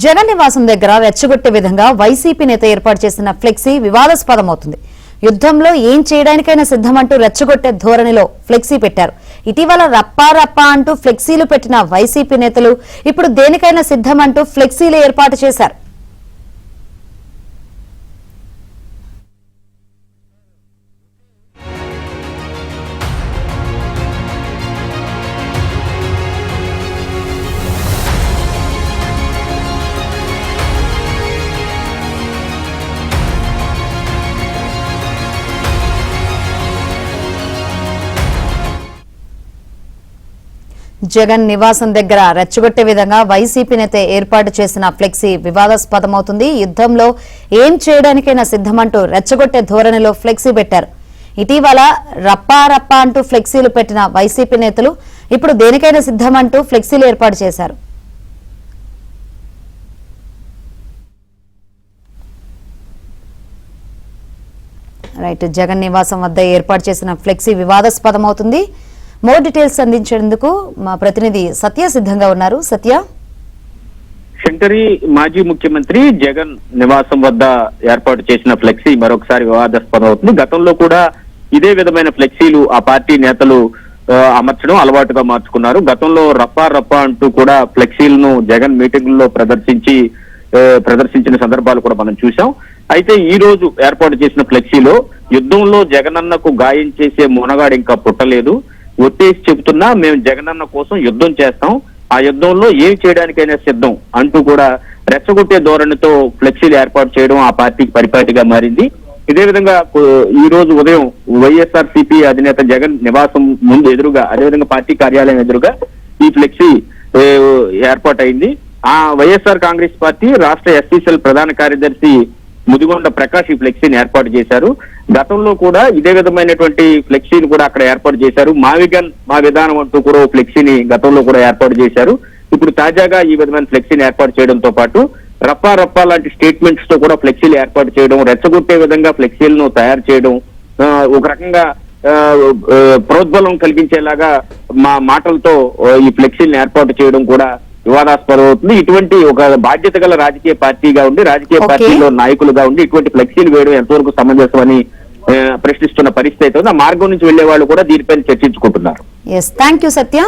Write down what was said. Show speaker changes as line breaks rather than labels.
జగన్ నివాసం దగ్గర రెచ్చగొట్టే విధంగా వైసీపీ నేత ఏర్పాటు చేసిన ఫ్లెక్సీ వివాదాస్పదమవుతుంది. యుద్ధంలో ఏం చేయడానికైనా సిద్ధమంటూ రెచ్చగొట్టే ధోరణిలో ఫ్లెక్సీ పెట్టారు. ఇటీవల రప్పా రప్పా అంటూ ఫ్లెక్సీలు పెట్టిన వైసీపీ నేతలు ఇప్పుడు దేనికైనా సిద్ధమంటూ ఫ్లెక్సీలు ఏర్పాటు చేశారు. జగన్ నివాసం దగ్గర రెచ్చగొట్టే విధంగా వైసీపీ నేత ఏర్పాటు చేసిన ఫ్లెక్సీ వివాదాస్పదమవుతుంది. యుద్ధంలో ఏం చేయడానికైనా సిద్ధమంటూ రెచ్చగొట్టే ధోరణిలో ఫ్లెక్సీ పెట్టారు. ఇటీవల రప్పా రప్పా అంటూ ఫ్లెక్సీలు పెట్టిన వైసీపీ నేతలు ఇప్పుడు దేనికైనా సిద్ధమంటూ ఫ్లెక్సీలు ఏర్పాటు చేశారు. రైట్, జగన్ నివాసం వద్ద ఏర్పాటు చేసిన ఫ్లెక్సీ వివాదాస్పదమవుతుంది. మోర్ డీటెయిల్స్ అందించేందుకు మా ప్రతినిధి సత్య సిద్ధంగా ఉన్నారు. సత్య,
శంకరి మాజీ ముఖ్యమంత్రి జగన్ నివాసం వద్ద ఏర్పాటు చేసిన ఫ్లెక్సీ మరొకసారి వివాదాస్పదం అవుతుంది. గతంలో కూడా ఇదే విధమైన ఫ్లెక్సీలు ఆ పార్టీ నేతలు అమర్చడం అలవాటుగా మార్చుకున్నారు. గతంలో రప్పా రప్పా అంటూ కూడా ఫ్లెక్సీలను జగన్ మీటింగుల్లో ప్రదర్శించిన సందర్భాలు కూడా మనం చూసాం. అయితే ఈ రోజు ఏర్పాటు చేసిన ఫ్లెక్సీలో యుద్ధంలో జగనన్నకు గాయం చేసే మునగాడు ఇంకా పుట్టలేదు, ఒట్టేసి చెబుతున్నా మేము జగనన్న కోసం యుద్ధం చేస్తాం, ఆ యుద్ధంలో ఏం చేయడానికైనా సిద్ధం అంటూ కూడా రెచ్చగొట్టే ధోరణితో ఫ్లెక్సీలు ఏర్పాటు చేయడం ఆ పార్టీకి పరిపాటిగా మారింది. ఇదే విధంగా ఈ రోజు ఉదయం వైఎస్ఆర్సీపీ అధినేత జగన్ నివాసం ముందు ఎదురుగా, అదేవిధంగా పార్టీ కార్యాలయం ఎదురుగా ఈ ఫ్లెక్సీ ఏర్పాటైంది. ఆ వైఎస్ఆర్ కాంగ్రెస్ పార్టీ రాష్ట్ర ఎస్సీసీఎల్ ప్రధాన కార్యదర్శి ముదిగొండ ప్రకాష్ ఈ ఫ్లెక్సీని ఏర్పాటు చేశారు. గతంలో కూడా ఇదే విధమైనటువంటి ఫ్లెక్సీని కూడా అక్కడ ఏర్పాటు చేశారు. మావిగన్ మా విధానం అంటూ కూడా ఓ ఫ్లెక్సీని గతంలో కూడా ఏర్పాటు చేశారు. ఇప్పుడు తాజాగా ఈ విధమైన ఫ్లెక్సీని ఏర్పాటు చేయడంతో పాటు రప్పా రప్పా లాంటి స్టేట్మెంట్స్ తో కూడా ఫ్లెక్సీలు ఏర్పాటు చేయడం, రెచ్చగొట్టే విధంగా ఫ్లెక్సీలను తయారు చేయడం, ఒక రకంగా ప్రోద్బలం కలిగించేలాగా మా మాటలతో ఈ ఫ్లెక్సీలను ఏర్పాటు చేయడం కూడా వివాదాస్పదం అవుతుంది. ఇటువంటి ఒక బాధ్యత గల రాజకీయ పార్టీగా ఉండి, రాజకీయ పార్టీలో నాయకులుగా ఉండి ఇటువంటి ఫ్లెక్సీలు వేయడం ఎంతవరకు సమంజసం అని ప్రశ్నిస్తున్న పరిస్థితి అయితే ఉంది. ఆ మార్గం నుంచి వెళ్లే వాళ్ళు కూడా దీనిపైన చర్చించుకుంటున్నారు.
Thank you Satya.